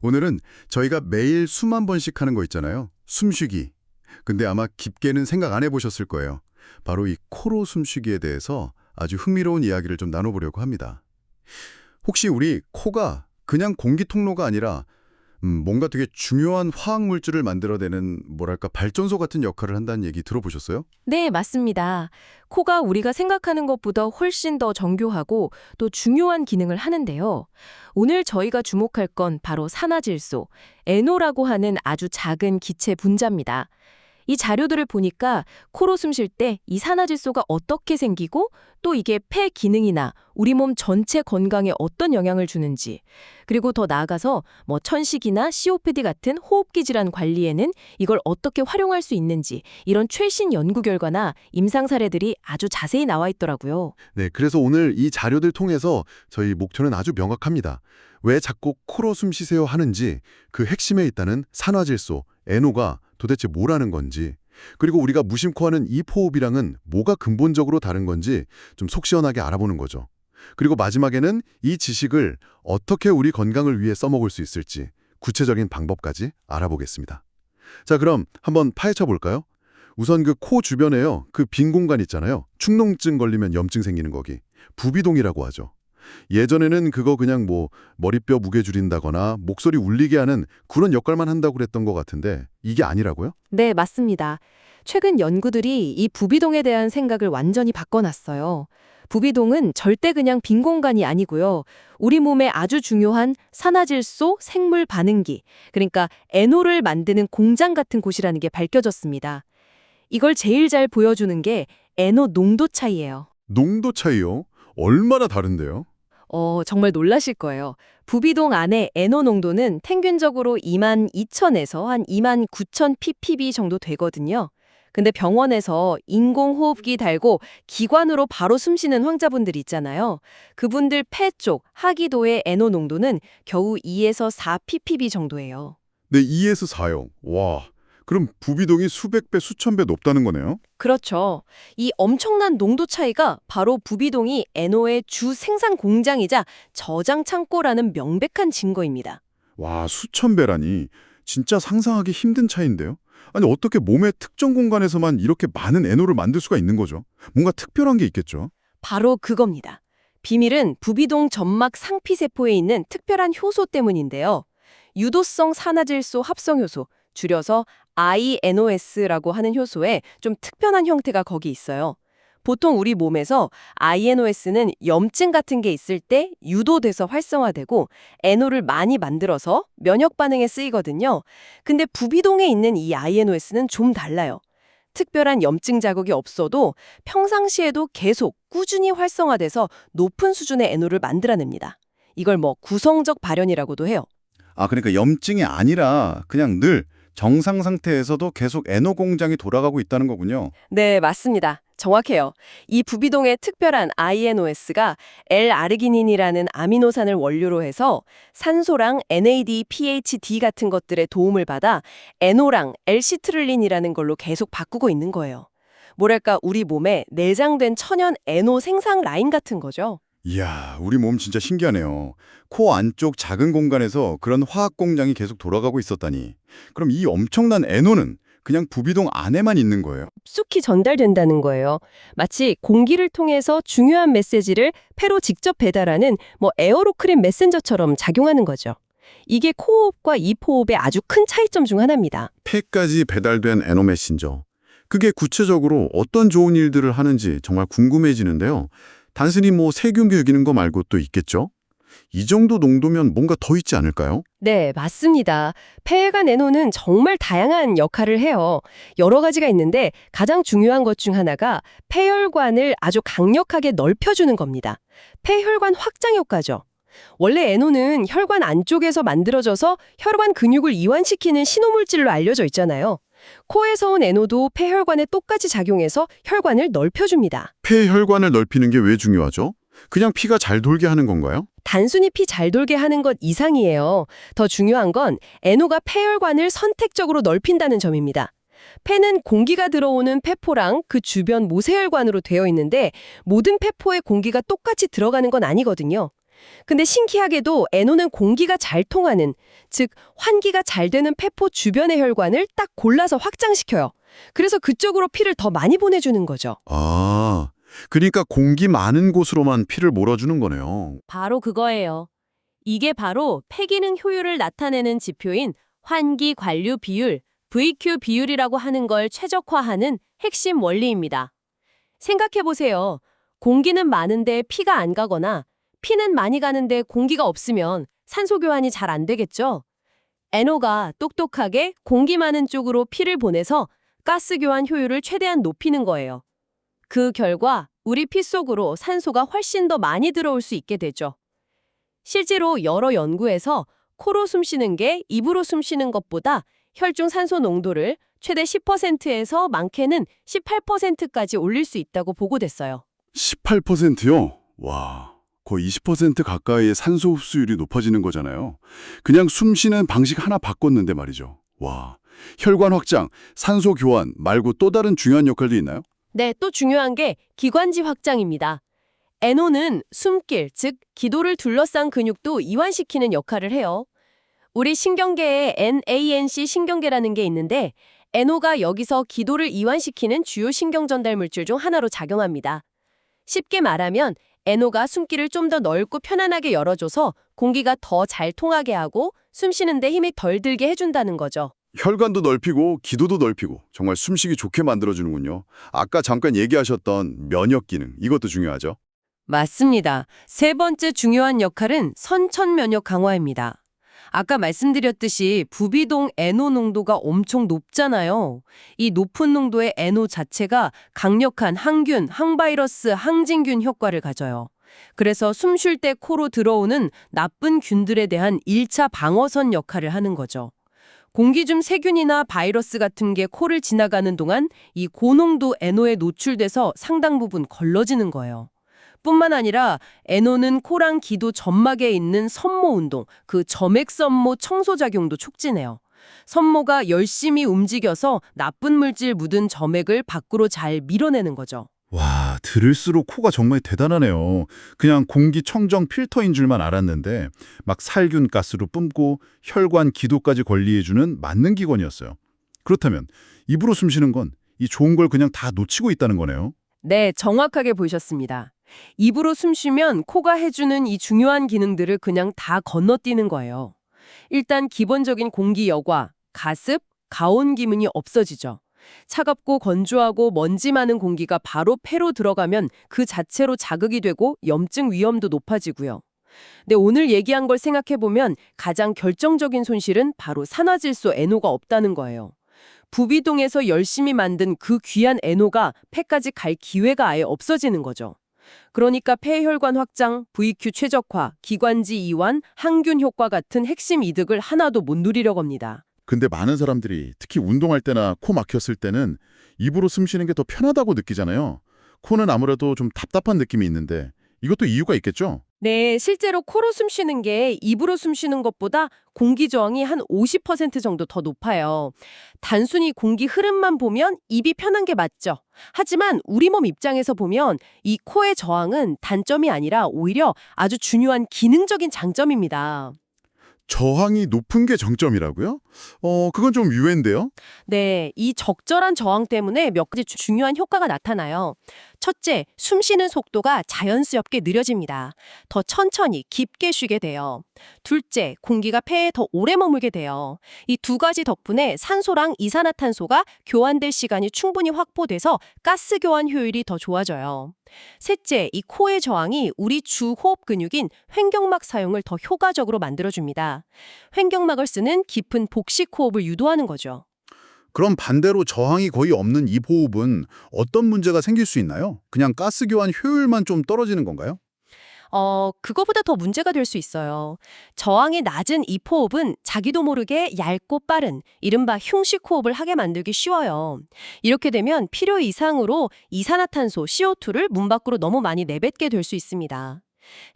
오늘은 저희가 매일 수만 번씩 하는 거 있잖아요. 숨쉬기. 근데 아마 깊게는 생각 안 해보셨을 거예요. 바로 이 코로 숨쉬기에 대해서 아주 흥미로운 이야기를 좀 나눠보려고 합니다. 혹시 우리 코가 그냥 공기 통로가 아니라 뭔가 되게 중요한 화학 물질을 만들어내는 뭐랄까 발전소 같은 역할을 한다는 얘기 들어보셨어요? 네, 맞습니다. 코가 우리가 생각하는 것보다 훨씬 더 정교하고 또 중요한 기능을 하는데요. 오늘 저희가 주목할 건 바로 산화질소, NO라고 하는 아주 작은 기체 분자입니다. 이 자료들을 보니까 코로 숨 쉴 때 이 산화질소가 어떻게 생기고 또 이게 폐 기능이나 우리 몸 전체 건강에 어떤 영향을 주는지, 그리고 더 나아가서 천식이나 COPD 같은 호흡기 질환 관리에는 이걸 어떻게 활용할 수 있는지, 이런 최신 연구 결과나 임상 사례들이 아주 자세히 나와 있더라고요. 네, 그래서 오늘 이 자료들 통해서 저희 목표는 아주 명확합니다. 왜 자꾸 코로 숨 쉬세요 하는지, 그 핵심에 있다는 산화질소, NO가 도대체 뭐라는 건지, 그리고 우리가 무심코 하는 이 호흡이랑은 뭐가 근본적으로 다른 건지 좀 속 시원하게 알아보는 거죠. 그리고 마지막에는 이 지식을 어떻게 우리 건강을 위해 써먹을 수 있을지 구체적인 방법까지 알아보겠습니다. 자, 그럼 한번 파헤쳐 볼까요? 우선 그 코 주변에요. 그 빈 공간 있잖아요. 축농증 걸리면 염증 생기는 거기. 부비동이라고 하죠. 예전에는 그거 그냥 머리뼈 무게 줄인다거나 목소리 울리게 하는 그런 역할만 한다고 그랬던 것 같은데 이게 아니라고요? 네, 맞습니다. 최근 연구들이 이 부비동에 대한 생각을 완전히 바꿔놨어요. 부비동은 절대 그냥 빈 공간이 아니고요. 우리 몸에 아주 중요한 산화질소 생물 반응기, 그러니까 NO를 만드는 공장 같은 곳이라는 게 밝혀졌습니다. 이걸 제일 잘 보여주는 게 NO 농도 차이예요. 농도 차이요? 얼마나 다른데요? 정말 놀라실 거예요. 부비동 안에 NO 농도는 평균적으로 22,000에서 한 29,000 ppb 정도 되거든요. 근데 병원에서 인공호흡기 달고 기관으로 바로 숨쉬는 환자분들 있잖아요. 그분들 폐 쪽 하기도의 NO 농도는 겨우 2에서 4 ppb 정도예요. 네, 2에서 4요. 와, 그럼 부비동이 수백 배, 수천 배 높다는 거네요? 그렇죠. 이 엄청난 농도 차이가 바로 부비동이 NO의 주 생산 공장이자 저장 창고라는 명백한 증거입니다. 와, 수천 배라니. 진짜 상상하기 힘든 차이인데요? 아니, 어떻게 몸의 특정 공간에서만 이렇게 많은 NO를 만들 수가 있는 거죠? 뭔가 특별한 게 있겠죠? 바로 그겁니다. 비밀은 부비동 점막 상피세포에 있는 특별한 효소 때문인데요. 유도성 산화질소 합성 효소, 줄여서 INOS라고 하는 효소에 좀 특별한 형태가 거기 있어요. 보통 우리 몸에서 INOS는 염증 같은 게 있을 때 유도돼서 활성화되고 NO를 많이 만들어서 면역 반응에 쓰이거든요. 근데 부비동에 있는 이 INOS는 좀 달라요. 특별한 염증 자극이 없어도 평상시에도 계속 꾸준히 활성화돼서 높은 수준의 NO를 만들어냅니다. 이걸 구성적 발현이라고도 해요. 아, 그러니까 염증이 아니라 그냥 늘 정상 상태에서도 계속 NO 공장이 돌아가고 있다는 거군요. 네, 맞습니다. 정확해요. 이 부비동의 특별한 INOS가 L-아르기닌이라는 아미노산을 원료로 해서 산소랑 NAD, PHD 같은 것들의 도움을 받아 NO랑 L시트를린이라는 걸로 계속 바꾸고 있는 거예요. 뭐랄까, 우리 몸에 내장된 천연 NO 생산 라인 같은 거죠. 이야, 우리 몸 진짜 신기하네요. 코 안쪽 작은 공간에서 그런 화학 공장이 계속 돌아가고 있었다니. 그럼 이 엄청난 NO는 그냥 부비동 안에만 있는 거예요? 깊숙이 전달된다는 거예요. 마치 공기를 통해서 중요한 메시지를 폐로 직접 배달하는 에어로크림 메신저처럼 작용하는 거죠. 이게 코호흡과 입호흡의 아주 큰 차이점 중 하나입니다. 폐까지 배달된 NO 메신저. 그게 구체적으로 어떤 좋은 일들을 하는지 정말 궁금해지는데요. 단순히 세균 죽이는 거 말고 또 있겠죠? 이 정도 농도면 뭔가 더 있지 않을까요? 네, 맞습니다. 폐혈관 NO는 정말 다양한 역할을 해요. 여러 가지가 있는데 가장 중요한 것 중 하나가 폐혈관을 아주 강력하게 넓혀주는 겁니다. 폐혈관 확장 효과죠. 원래 NO는 혈관 안쪽에서 만들어져서 혈관 근육을 이완시키는 신호물질로 알려져 있잖아요. 코에서 온 NO도 폐혈관에 똑같이 작용해서 혈관을 넓혀줍니다. 폐혈관을 넓히는 게 왜 중요하죠? 그냥 피가 잘 돌게 하는 건가요? 단순히 피 잘 돌게 하는 것 이상이에요. 더 중요한 건 NO가 폐혈관을 선택적으로 넓힌다는 점입니다. 폐는 공기가 들어오는 폐포랑 그 주변 모세혈관으로 되어 있는데 모든 폐포에 공기가 똑같이 들어가는 건 아니거든요. 근데 신기하게도 NO는 공기가 잘 통하는, 즉 환기가 잘 되는 폐포 주변의 혈관을 딱 골라서 확장시켜요. 그래서 그쪽으로 피를 더 많이 보내주는 거죠. 아, 그러니까 공기 많은 곳으로만 피를 몰아주는 거네요. 바로 그거예요. 이게 바로 폐기능 효율을 나타내는 지표인 환기 관류 비율, VQ 비율이라고 하는 걸 최적화하는 핵심 원리입니다. 생각해보세요. 공기는 많은데 피가 안 가거나 피는 많이 가는데 공기가 없으면 산소 교환이 잘 안 되겠죠? NO가 똑똑하게 공기 많은 쪽으로 피를 보내서 가스 교환 효율을 최대한 높이는 거예요. 그 결과 우리 피 속으로 산소가 훨씬 더 많이 들어올 수 있게 되죠. 실제로 여러 연구에서 코로 숨쉬는 게 입으로 숨쉬는 것보다 혈중 산소 농도를 최대 10%에서 많게는 18%까지 올릴 수 있다고 보고됐어요. 18%요? 와, 거의 20% 가까이의 산소 흡수율이 높아지는 거잖아요. 그냥 숨 쉬는 방식 하나 바꿨는데 말이죠. 와, 혈관 확장, 산소 교환 말고 또 다른 중요한 역할도 있나요? 네, 또 중요한 게 기관지 확장입니다. NO는 숨길, 즉 기도를 둘러싼 근육도 이완시키는 역할을 해요. 우리 신경계에 NANC 신경계라는 게 있는데 NO가 여기서 기도를 이완시키는 주요 신경 전달 물질 중 하나로 작용합니다. 쉽게 말하면 NO가 숨길을 좀 더 넓고 편안하게 열어줘서 공기가 더 잘 통하게 하고 숨 쉬는데 힘이 덜 들게 해준다는 거죠. 혈관도 넓히고 기도도 넓히고 정말 숨쉬기 좋게 만들어주는군요. 아까 잠깐 얘기하셨던 면역 기능, 이것도 중요하죠. 맞습니다. 세 번째 중요한 역할은 선천 면역 강화입니다. 아까 말씀드렸듯이 부비동 NO 농도가 엄청 높잖아요. 이 높은 농도의 NO 자체가 강력한 항균, 항바이러스, 항진균 효과를 가져요. 그래서 숨 쉴 때 코로 들어오는 나쁜 균들에 대한 1차 방어선 역할을 하는 거죠. 공기 중 세균이나 바이러스 같은 게 코를 지나가는 동안 이 고농도 NO에 노출돼서 상당 부분 걸러지는 거예요. 뿐만 아니라 NO는 코랑 기도 점막에 있는 섬모 운동, 그 점액섬모 청소 작용도 촉진해요. 섬모가 열심히 움직여서 나쁜 물질 묻은 점액을 밖으로 잘 밀어내는 거죠. 와, 들을수록 코가 정말 대단하네요. 그냥 공기청정 필터인 줄만 알았는데 막 살균 가스로 뿜고 혈관 기도까지 관리해주는 만능 기관이었어요. 그렇다면 입으로 숨 쉬는 건 이 좋은 걸 그냥 다 놓치고 있다는 거네요. 네, 정확하게 보셨습니다. 입으로 숨 쉬면 코가 해주는 이 중요한 기능들을 그냥 다 건너뛰는 거예요. 일단 기본적인 공기 여과, 가습, 가온 기능이 없어지죠. 차갑고 건조하고 먼지 많은 공기가 바로 폐로 들어가면 그 자체로 자극이 되고 염증 위험도 높아지고요. 근데 오늘 얘기한 걸 생각해보면 가장 결정적인 손실은 바로 산화질소 NO가 없다는 거예요. 부비동에서 열심히 만든 그 귀한 NO가 폐까지 갈 기회가 아예 없어지는 거죠. 그러니까 폐혈관 확장, VQ 최적화, 기관지 이완, 항균 효과 같은 핵심 이득을 하나도 못 누리려고 합니다. 근데 많은 사람들이 특히 운동할 때나 코 막혔을 때는 입으로 숨 쉬는 게 더 편하다고 느끼잖아요. 코는 아무래도 좀 답답한 느낌이 있는데 이것도 이유가 있겠죠? 네, 실제로 코로 숨 쉬는 게 입으로 숨 쉬는 것보다 공기 저항이 한 50% 정도 더 높아요. 단순히 공기 흐름만 보면 입이 편한 게 맞죠. 하지만 우리 몸 입장에서 보면 이 코의 저항은 단점이 아니라 오히려 아주 중요한 기능적인 장점입니다. 저항이 높은 게 정점이라고요? 그건 좀 유해인데요? 네, 이 적절한 저항 때문에 몇 가지 중요한 효과가 나타나요. 첫째, 숨 쉬는 속도가 자연스럽게 느려집니다. 더 천천히 깊게 쉬게 돼요. 둘째, 공기가 폐에 더 오래 머물게 돼요. 이 두 가지 덕분에 산소랑 이산화탄소가 교환될 시간이 충분히 확보돼서 가스 교환 효율이 더 좋아져요. 셋째, 이 코의 저항이 우리 주 호흡 근육인 횡격막 사용을 더 효과적으로 만들어줍니다. 횡격막을 쓰는 깊은 복식 호흡을 유도하는 거죠. 그럼 반대로 저항이 거의 없는 입호흡은 어떤 문제가 생길 수 있나요? 그냥 가스 교환 효율만 좀 떨어지는 건가요? 그거보다 더 문제가 될 수 있어요. 저항이 낮은 입호흡은 자기도 모르게 얇고 빠른 이른바 흉식 호흡을 하게 만들기 쉬워요. 이렇게 되면 필요 이상으로 이산화탄소, CO2를 문 밖으로 너무 많이 내뱉게 될 수 있습니다.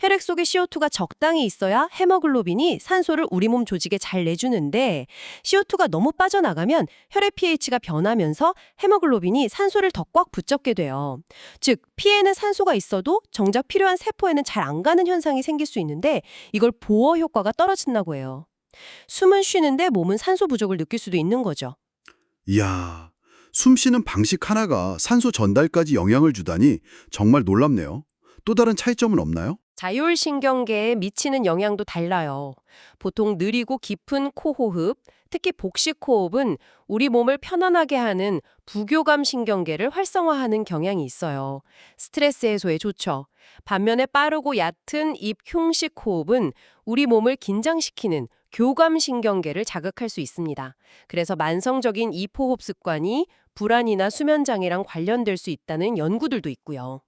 혈액 속에 CO2가 적당히 있어야 헤모글로빈이 산소를 우리 몸 조직에 잘 내주는데 CO2가 너무 빠져나가면 혈액 pH가 변하면서 헤모글로빈이 산소를 더 꽉 붙잡게 돼요. 즉, 피에는 산소가 있어도 정작 필요한 세포에는 잘 안 가는 현상이 생길 수 있는데 이걸 보호 효과가 떨어진다고 해요. 숨은 쉬는데 몸은 산소 부족을 느낄 수도 있는 거죠. 이야, 숨 쉬는 방식 하나가 산소 전달까지 영향을 주다니 정말 놀랍네요. 또 다른 차이점은 없나요? 자율신경계에 미치는 영향도 달라요. 보통 느리고 깊은 코호흡, 특히 복식호흡은 우리 몸을 편안하게 하는 부교감 신경계를 활성화하는 경향이 있어요. 스트레스 해소에 좋죠. 반면에 빠르고 얕은 입 흉식 호흡은 우리 몸을 긴장시키는 교감 신경계를 자극할 수 있습니다. 그래서 만성적인 입호흡 습관이 불안이나 수면 장애랑 관련될 수 있다는 연구들도 있고요.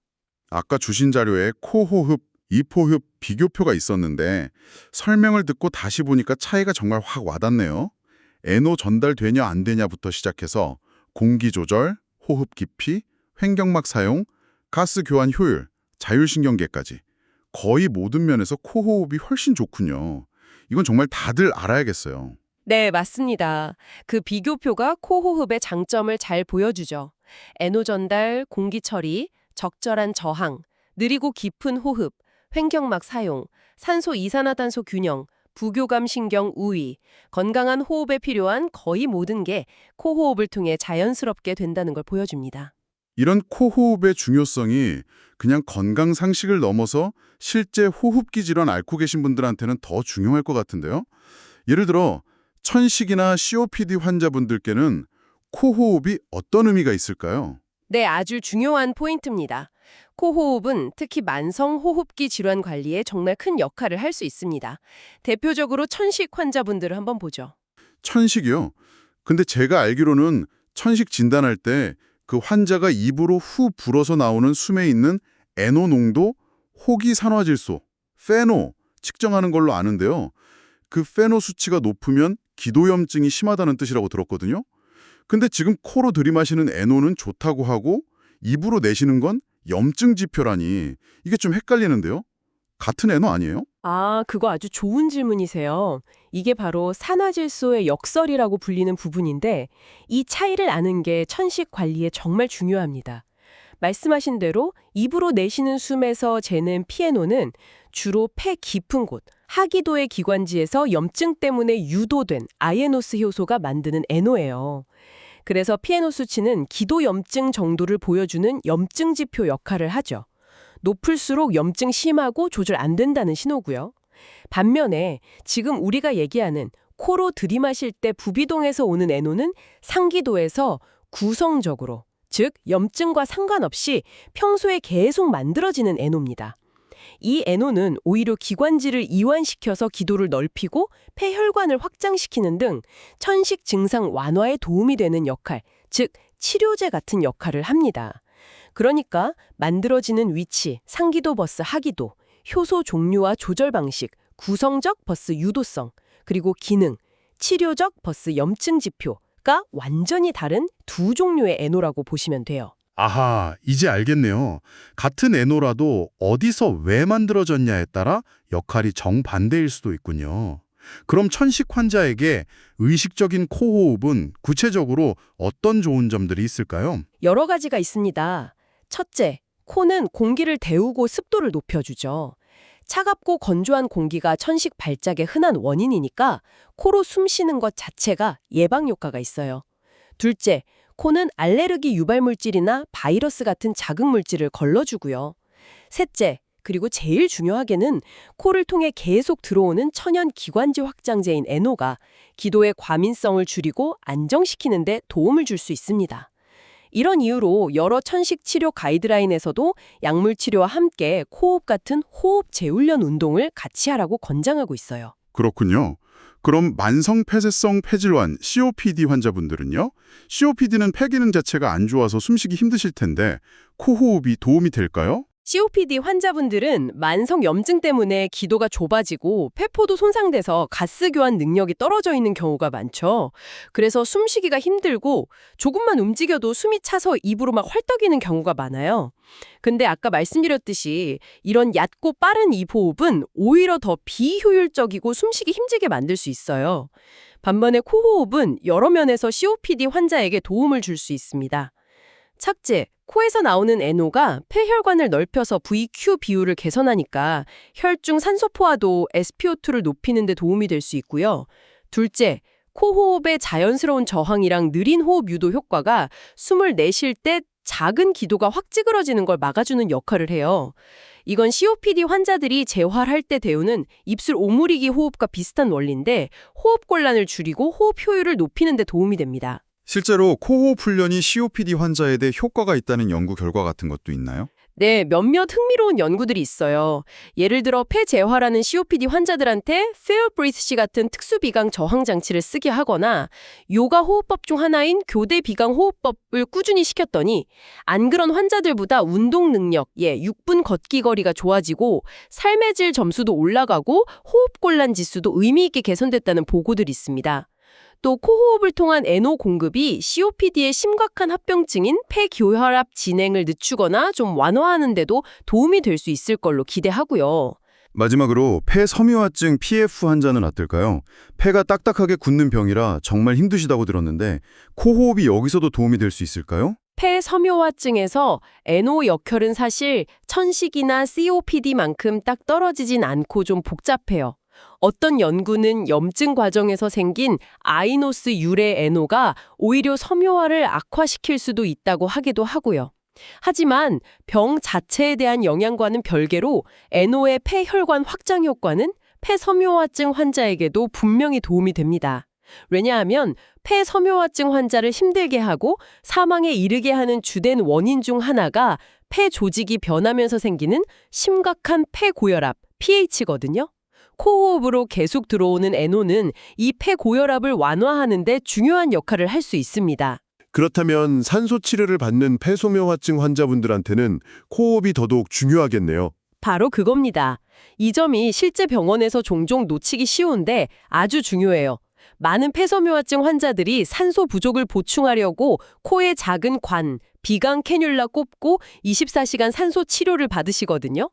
아까 주신 자료에 코호흡, 입호흡 비교표가 있었는데 설명을 듣고 다시 보니까 차이가 정말 확 와닿네요. NO 전달되냐 안 되냐부터 시작해서 공기 조절, 호흡 깊이, 횡격막 사용, 가스 교환 효율, 자율신경계까지 거의 모든 면에서 코호흡이 훨씬 좋군요. 이건 정말 다들 알아야겠어요. 네, 맞습니다. 그 비교표가 코호흡의 장점을 잘 보여주죠. NO 전달, 공기 처리, 적절한 저항, 느리고 깊은 호흡, 횡격막 사용, 산소 이산화탄소 균형, 부교감 신경 우위, 건강한 호흡에 필요한 거의 모든 게 코호흡을 통해 자연스럽게 된다는 걸 보여줍니다. 이런 코호흡의 중요성이 그냥 건강 상식을 넘어서 실제 호흡기 질환 앓고 계신 분들한테는 더 중요할 것 같은데요. 예를 들어 천식이나 COPD 환자분들께는 코호흡이 어떤 의미가 있을까요? 네, 아주 중요한 포인트입니다. 코호흡은 특히 만성 호흡기 질환 관리에 정말 큰 역할을 할 수 있습니다. 대표적으로 천식 환자분들을 한번 보죠. 천식이요? 근데 제가 알기로는 천식 진단할 때 그 환자가 입으로 후 불어서 나오는 숨에 있는 NO 농도, 호기산화질소, 페노 측정하는 걸로 아는데요. 그 페노 수치가 높으면 기도염증이 심하다는 뜻이라고 들었거든요. 근데 지금 코로 들이마시는 NO는 좋다고 하고 입으로 내쉬는 건 염증 지표라니 이게 좀 헷갈리는데요. 같은 NO 아니에요? 아, 그거 아주 좋은 질문이세요. 이게 바로 산화질소의 역설이라고 불리는 부분인데 이 차이를 아는 게 천식 관리에 정말 중요합니다. 말씀하신 대로 입으로 내쉬는 숨에서 재는 피에노는 주로 폐 깊은 곳, 하기도의 기관지에서 염증 때문에 유도된 아예노스 효소가 만드는 NO예요. 그래서 피에노 수치는 기도염증 정도를 보여주는 염증 지표 역할을 하죠. 높을수록 염증 심하고 조절 안 된다는 신호고요. 반면에 지금 우리가 얘기하는 코로 들이마실 때 부비동에서 오는 NO는 상기도에서 구성적으로, 즉 염증과 상관없이 평소에 계속 만들어지는 NO입니다. 이 NO는 오히려 기관지를 이완시켜서 기도를 넓히고 폐혈관을 확장시키는 등 천식 증상 완화에 도움이 되는 역할, 즉 치료제 같은 역할을 합니다. 그러니까 만들어지는 위치, 상기도 버스 하기도, 효소 종류와 조절 방식, 구성적 버스 유도성, 그리고 기능, 치료적 버스 염증 지표가 완전히 다른 두 종류의 NO라고 보시면 돼요. 아하, 이제 알겠네요. 같은 NO라도 어디서 왜 만들어졌냐에 따라 역할이 정반대일 수도 있군요. 그럼 천식 환자에게 의식적인 코호흡은 구체적으로 어떤 좋은 점들이 있을까요? 여러 가지가 있습니다. 첫째, 코는 공기를 데우고 습도를 높여주죠. 차갑고 건조한 공기가 천식 발작의 흔한 원인이니까 코로 숨 쉬는 것 자체가 예방 효과가 있어요. 둘째, 코는 알레르기 유발물질이나 바이러스 같은 자극물질을 걸러주고요. 셋째, 그리고 제일 중요하게는 코를 통해 계속 들어오는 천연 기관지 확장제인 NO가 기도의 과민성을 줄이고 안정시키는 데 도움을 줄 수 있습니다. 이런 이유로 여러 천식 치료 가이드라인에서도 약물 치료와 함께 코호흡 같은 호흡 재훈련 운동을 같이 하라고 권장하고 있어요. 그렇군요. 그럼 만성 폐쇄성 폐질환 COPD 환자분들은요? COPD는 폐 기능 자체가 안 좋아서 숨쉬기 힘드실 텐데 코호흡이 도움이 될까요? COPD 환자분들은 만성 염증 때문에 기도가 좁아지고 폐포도 손상돼서 가스 교환 능력이 떨어져 있는 경우가 많죠. 그래서 숨쉬기가 힘들고 조금만 움직여도 숨이 차서 입으로 막 헐떡이는 경우가 많아요. 근데 아까 말씀드렸듯이 이런 얕고 빠른 입호흡은 오히려 더 비효율적이고 숨쉬기 힘들게 만들 수 있어요. 반면에 코호흡은 여러 면에서 COPD 환자에게 도움을 줄 수 있습니다. 첫째, 코에서 나오는 NO가 폐혈관을 넓혀서 VQ 비율을 개선하니까 혈중 산소 포화도 SpO2를 높이는 데 도움이 될 수 있고요. 둘째, 코호흡의 자연스러운 저항이랑 느린 호흡 유도 효과가 숨을 내쉴 때 작은 기도가 확 찌그러지는 걸 막아주는 역할을 해요. 이건 COPD 환자들이 재활할 때 배우는 입술 오므리기 호흡과 비슷한 원리인데 호흡 곤란을 줄이고 호흡 효율을 높이는 데 도움이 됩니다. 실제로 코호흡 훈련이 COPD 환자에 대해 효과가 있다는 연구 결과 같은 것도 있나요? 네, 몇몇 흥미로운 연구들이 있어요. 예를 들어 폐 재활하는 COPD 환자들한테 Fair Breath시 같은 특수 비강 저항 장치를 쓰게 하거나 요가 호흡법 중 하나인 교대 비강 호흡법을 꾸준히 시켰더니 안 그런 환자들보다 운동 능력, 6분 걷기 거리가 좋아지고 삶의 질 점수도 올라가고 호흡 곤란 지수도 의미 있게 개선됐다는 보고들이 있습니다. 또 코호흡을 통한 NO 공급이 COPD의 심각한 합병증인 폐교혈압 진행을 늦추거나 좀 완화하는 데도 도움이 될 수 있을 걸로 기대하고요. 마지막으로 폐섬유화증 PF 환자는 어떨까요? 폐가 딱딱하게 굳는 병이라 정말 힘드시다고 들었는데 코호흡이 여기서도 도움이 될 수 있을까요? 폐섬유화증에서 NO 역혈은 사실 천식이나 COPD만큼 딱 떨어지진 않고 좀 복잡해요. 어떤 연구는 염증 과정에서 생긴 아이노스 유래 NO가 오히려 섬유화를 악화시킬 수도 있다고 하기도 하고요. 하지만 병 자체에 대한 영향과는 별개로 NO의 폐혈관 확장 효과는 폐섬유화증 환자에게도 분명히 도움이 됩니다. 왜냐하면 폐섬유화증 환자를 힘들게 하고 사망에 이르게 하는 주된 원인 중 하나가 폐 조직이 변하면서 생기는 심각한 폐고혈압, pH거든요. 코호흡으로 계속 들어오는 NO는 이 폐고혈압을 완화하는 데 중요한 역할을 할 수 있습니다. 그렇다면 산소 치료를 받는 폐소묘화증 환자분들한테는 코호흡이 더더욱 중요하겠네요. 바로 그겁니다. 이 점이 실제 병원에서 종종 놓치기 쉬운데 아주 중요해요. 많은 폐섬유화증 환자들이 산소 부족을 보충하려고 코에 작은 관, 비강 캐뉼라 꼽고 24시간 산소 치료를 받으시거든요.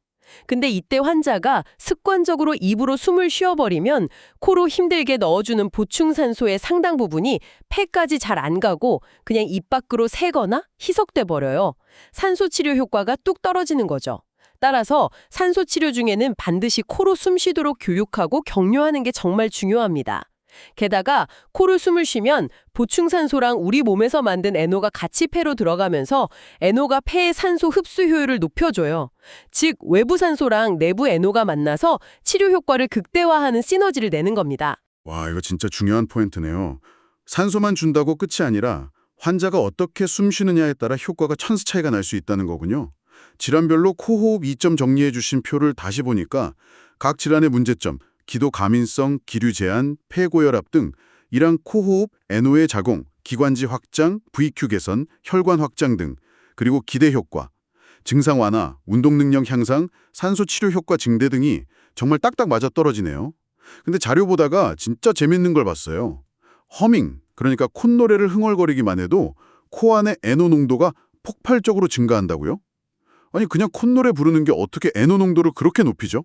근데 이때 환자가 습관적으로 입으로 숨을 쉬어버리면 코로 힘들게 넣어주는 보충산소의 상당 부분이 폐까지 잘 안 가고 그냥 입 밖으로 새거나 희석돼 버려요. 산소 치료 효과가 뚝 떨어지는 거죠. 따라서 산소 치료 중에는 반드시 코로 숨 쉬도록 교육하고 격려하는 게 정말 중요합니다. 게다가 코로 숨을 쉬면 보충산소랑 우리 몸에서 만든 NO가 같이 폐로 들어가면서 NO가 폐의 산소 흡수 효율을 높여줘요. 즉 외부 산소랑 내부 NO가 만나서 치료 효과를 극대화하는 시너지를 내는 겁니다. 와, 이거 진짜 중요한 포인트네요. 산소만 준다고 끝이 아니라 환자가 어떻게 숨 쉬느냐에 따라 효과가 천스 차이가 날 수 있다는 거군요. 질환별로 코호흡 2점 정리해 주신 표를 다시 보니까 각 질환의 문제점, 기도 가민성, 기류 제한, 폐고혈압 등 이랑 코호흡, NO의 작용, 기관지 확장, VQ 개선, 혈관 확장 등 그리고 기대 효과, 증상 완화, 운동 능력 향상, 산소 치료 효과 증대 등이 정말 딱딱 맞아떨어지네요. 근데 자료 보다가 진짜 재밌는 걸 봤어요. 허밍, 그러니까 콧노래를 흥얼거리기만 해도 코 안의 NO 농도가 폭발적으로 증가한다고요? 아니 그냥 콧노래 부르는 게 어떻게 NO 농도를 그렇게 높이죠?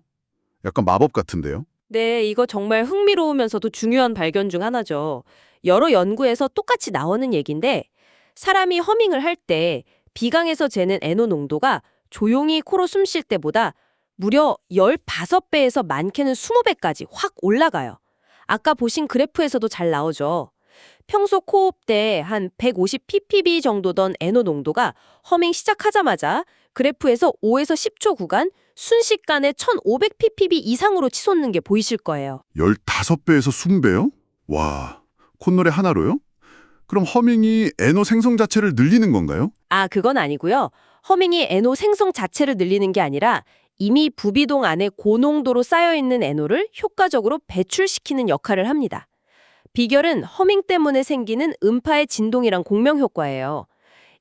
약간 마법 같은데요? 네, 이거 정말 흥미로우면서도 중요한 발견 중 하나죠. 여러 연구에서 똑같이 나오는 얘기인데 사람이 허밍을 할 때 비강에서 재는 NO 농도가 조용히 코로 숨 쉴 때보다 무려 15배에서 많게는 20배까지 확 올라가요. 아까 보신 그래프에서도 잘 나오죠. 평소 코호흡 때 한 150 ppb 정도던 NO 농도가 허밍 시작하자마자 그래프에서 5에서 10초 구간 순식간에 1500 ppb 이상으로 치솟는 게 보이실 거예요. 15배에서 20배요? 와, 콧노래 하나로요? 그럼 허밍이 NO 생성 자체를 늘리는 건가요? 아, 그건 아니고요. 허밍이 NO 생성 자체를 늘리는 게 아니라 이미 부비동 안에 고농도로 쌓여있는 NO를 효과적으로 배출시키는 역할을 합니다. 비결은 허밍 때문에 생기는 음파의 진동이랑 공명 효과예요.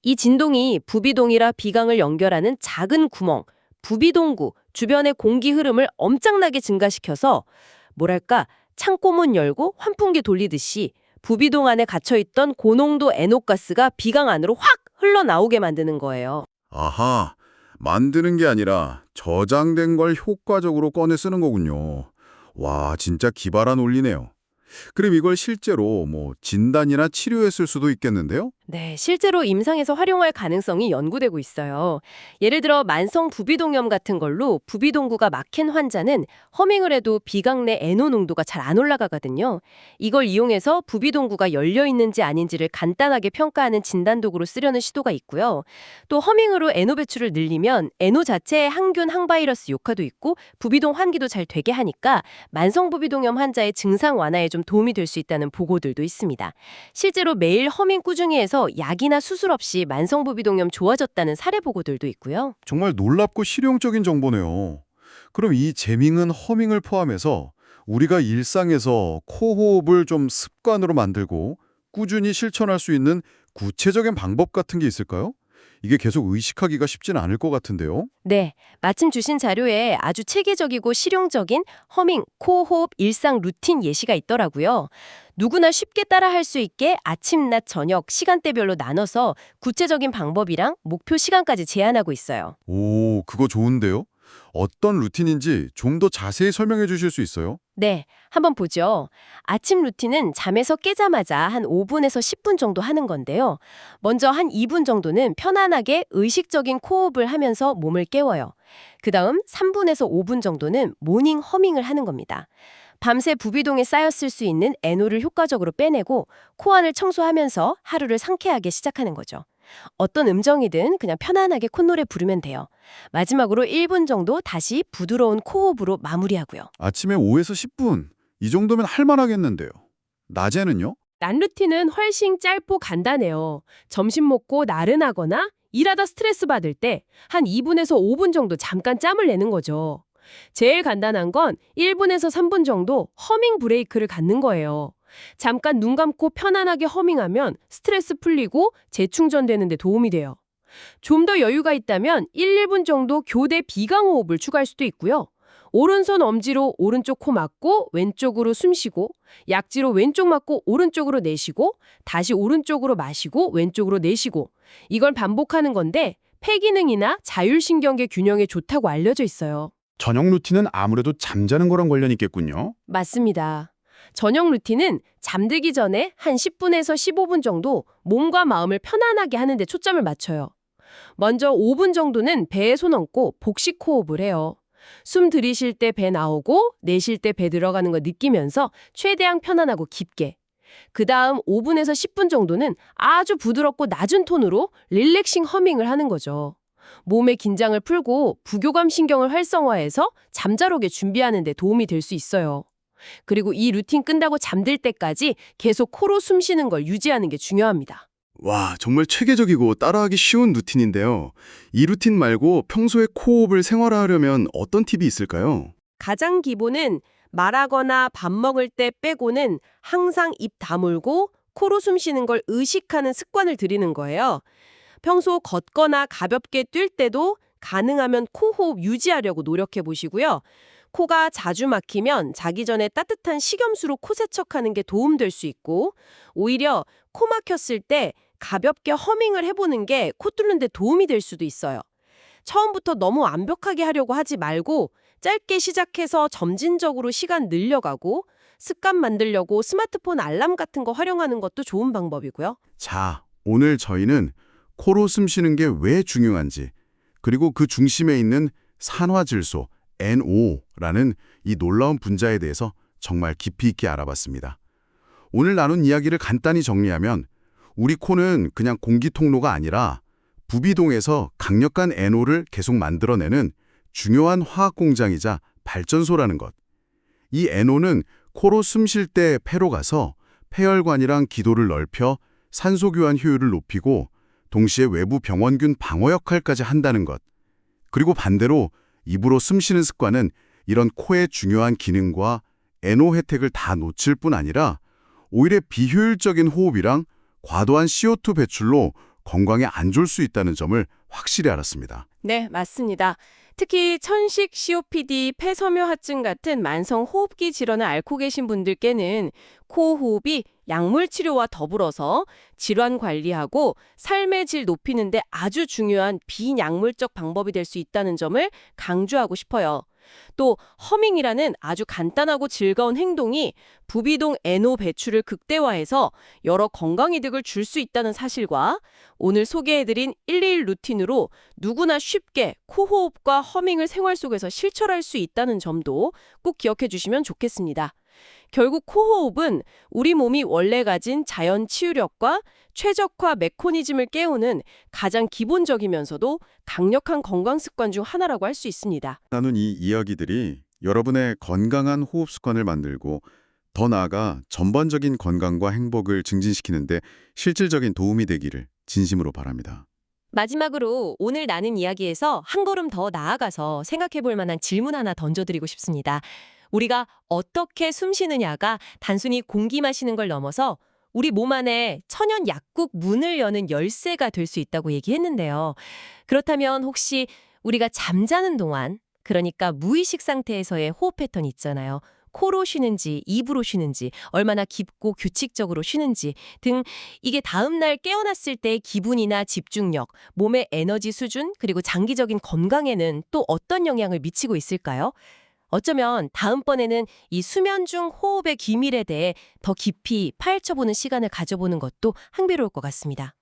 이 진동이 부비동이라 비강을 연결하는 작은 구멍, 부비동구 주변의 공기 흐름을 엄청나게 증가시켜서 뭐랄까 창고문 열고 환풍기 돌리듯이 부비동 안에 갇혀있던 고농도 NO가스가 비강 안으로 확 흘러나오게 만드는 거예요. 아하, 만드는 게 아니라 저장된 걸 효과적으로 꺼내 쓰는 거군요. 와, 진짜 기발한 원리네요. 그럼 이걸 실제로 진단이나 치료에 쓸 수도 있겠는데요? 네, 실제로 임상에서 활용할 가능성이 연구되고 있어요. 예를 들어 만성 부비동염 같은 걸로 부비동구가 막힌 환자는 허밍을 해도 비강 내 NO 농도가 잘 안 올라가거든요. 이걸 이용해서 부비동구가 열려 있는지 아닌지를 간단하게 평가하는 진단 도구로 쓰려는 시도가 있고요. 또 허밍으로 NO 배출을 늘리면 NO 자체에 항균, 항바이러스 효과도 있고 부비동 환기도 잘 되게 하니까 만성 부비동염 환자의 증상 완화에 좀 도움이 될 수 있다는 보고들도 있습니다. 실제로 매일 허밍 꾸준히 해서 약이나 수술 없이 만성부비동염 좋아졌다는 사례 보고들도 있고요. 정말 놀랍고 실용적인 정보네요. 그럼 이 재밍은 허밍을 포함해서 우리가 일상에서 코호흡을 좀 습관으로 만들고 꾸준히 실천할 수 있는 구체적인 방법 같은 게 있을까요? 이게 계속 의식하기가 쉽진 않을 것 같은데요. 네, 마침 주신 자료에 아주 체계적이고 실용적인 허밍, 코호흡, 일상 루틴 예시가 있더라고요. 누구나 쉽게 따라할 수 있게 아침, 낮, 저녁 시간대별로 나눠서 구체적인 방법이랑 목표 시간까지 제안하고 있어요. 오, 그거 좋은데요? 어떤 루틴인지 좀 더 자세히 설명해 주실 수 있어요? 네, 한번 보죠. 아침 루틴은 잠에서 깨자마자 한 5분에서 10분 정도 하는 건데요. 먼저 한 2분 정도는 편안하게 의식적인 코호흡을 하면서 몸을 깨워요. 그 다음 3분에서 5분 정도는 모닝 허밍을 하는 겁니다. 밤새 부비동에 쌓였을 수 있는 NO를 효과적으로 빼내고 코안을 청소하면서 하루를 상쾌하게 시작하는 거죠. 어떤 음정이든 그냥 편안하게 콧노래 부르면 돼요. 마지막으로 1분 정도 다시 부드러운 코호흡으로 마무리하고요. 아침에 5에서 10분. 이 정도면 할 만하겠는데요. 낮에는요? 난 루틴은 훨씬 짧고 간단해요. 점심 먹고 나른하거나 일하다 스트레스 받을 때 한 2분에서 5분 정도 잠깐 짬을 내는 거죠. 제일 간단한 건 1분에서 3분 정도 허밍 브레이크를 갖는 거예요. 잠깐 눈 감고 편안하게 허밍하면 스트레스 풀리고 재충전되는 데 도움이 돼요. 좀 더 여유가 있다면 1, 2분 정도 교대 비강호흡을 추가할 수도 있고요. 오른손 엄지로 오른쪽 코 막고 왼쪽으로 숨 쉬고 약지로 왼쪽 막고 오른쪽으로 내쉬고 다시 오른쪽으로 마시고 왼쪽으로 내쉬고 이걸 반복하는 건데 폐기능이나 자율신경계 균형에 좋다고 알려져 있어요. 저녁 루틴은 아무래도 잠자는 거랑 관련이 있겠군요. 맞습니다. 저녁 루틴은 잠들기 전에 한 10분에서 15분 정도 몸과 마음을 편안하게 하는 데 초점을 맞춰요. 먼저 5분 정도는 배에 손 얹고 복식 호흡을 해요. 숨 들이쉴 때 배 나오고 내쉴 때 배 들어가는 거 느끼면서 최대한 편안하고 깊게. 그 다음 5분에서 10분 정도는 아주 부드럽고 낮은 톤으로 릴렉싱 허밍을 하는 거죠. 몸의 긴장을 풀고 부교감 신경을 활성화해서 잠자로게 준비하는 데 도움이 될 수 있어요. 그리고 이 루틴 끝나고 잠들 때까지 계속 코로 숨 쉬는 걸 유지하는 게 중요합니다. 와, 정말 체계적이고 따라하기 쉬운 루틴인데요. 이 루틴 말고 평소에 코호흡을 생활화하려면 어떤 팁이 있을까요? 가장 기본은 말하거나 밥 먹을 때 빼고는 항상 입 다물고 코로 숨 쉬는 걸 의식하는 습관을 들이는 거예요. 평소 걷거나 가볍게 뛸 때도 가능하면 코호흡 유지하려고 노력해 보시고요. 코가 자주 막히면 자기 전에 따뜻한 식염수로 코 세척하는 게 도움될 수 있고 오히려 코 막혔을 때 가볍게 허밍을 해보는 게 코 뚫는 데 도움이 될 수도 있어요. 처음부터 너무 완벽하게 하려고 하지 말고 짧게 시작해서 점진적으로 시간 늘려가고 습관 만들려고 스마트폰 알람 같은 거 활용하는 것도 좋은 방법이고요. 자, 오늘 저희는 코로 숨 쉬는 게 왜 중요한지, 그리고 그 중심에 있는 산화질소, NO라는 이 놀라운 분자에 대해서 정말 깊이 있게 알아봤습니다. 오늘 나눈 이야기를 간단히 정리하면 우리 코는 그냥 공기 통로가 아니라 부비동에서 강력한 NO를 계속 만들어내는 중요한 화학 공장이자 발전소라는 것. 이 NO는 코로 숨 쉴 때 폐로 가서 폐혈관이랑 기도를 넓혀 산소 교환 효율을 높이고 동시에 외부 병원균 방어 역할까지 한다는 것. 그리고 반대로 입으로 숨 쉬는 습관은 이런 코의 중요한 기능과 NO 혜택을 다 놓칠 뿐 아니라 오히려 비효율적인 호흡이랑 과도한 CO2 배출로 건강에 안 좋을 수 있다는 점을 확실히 알았습니다. 네, 맞습니다. 특히 천식 COPD, 폐섬유화증 같은 만성 호흡기 질환을 앓고 계신 분들께는 코 호흡이 약물 치료와 더불어서 질환 관리하고 삶의 질 높이는 데 아주 중요한 비약물적 방법이 될 수 있다는 점을 강조하고 싶어요. 또 허밍이라는 아주 간단하고 즐거운 행동이 부비동 NO 배출을 극대화해서 여러 건강 이득을 줄 수 있다는 사실과 오늘 소개해드린 121 루틴으로 누구나 쉽게 코호흡과 허밍을 생활 속에서 실천할 수 있다는 점도 꼭 기억해 주시면 좋겠습니다. 결국 코호흡은 우리 몸이 원래 가진 자연 치유력과 최적화 메커니즘을 깨우는 가장 기본적이면서도 강력한 건강 습관 중 하나라고 할 수 있습니다. 나눈 이 이야기들이 여러분의 건강한 호흡 습관을 만들고 더 나아가 전반적인 건강과 행복을 증진시키는데 실질적인 도움이 되기를 진심으로 바랍니다. 마지막으로 오늘 나눈 이야기에서 한 걸음 더 나아가서 생각해 볼 만한 질문 하나 던져드리고 싶습니다. 우리가 어떻게 숨 쉬느냐가 단순히 공기 마시는 걸 넘어서 우리 몸 안에 천연 약국 문을 여는 열쇠가 될 수 있다고 얘기했는데요. 그렇다면 혹시 우리가 잠자는 동안, 그러니까 무의식 상태에서의 호흡 패턴 있잖아요. 코로 쉬는지 입으로 쉬는지 얼마나 깊고 규칙적으로 쉬는지 등 이게 다음 날 깨어났을 때의 기분이나 집중력, 몸의 에너지 수준 그리고 장기적인 건강에는 또 어떤 영향을 미치고 있을까요? 어쩌면 다음번에는 이 수면 중 호흡의 기밀에 대해 더 깊이 파헤쳐보는 시간을 가져보는 것도 흥미로울 것 같습니다.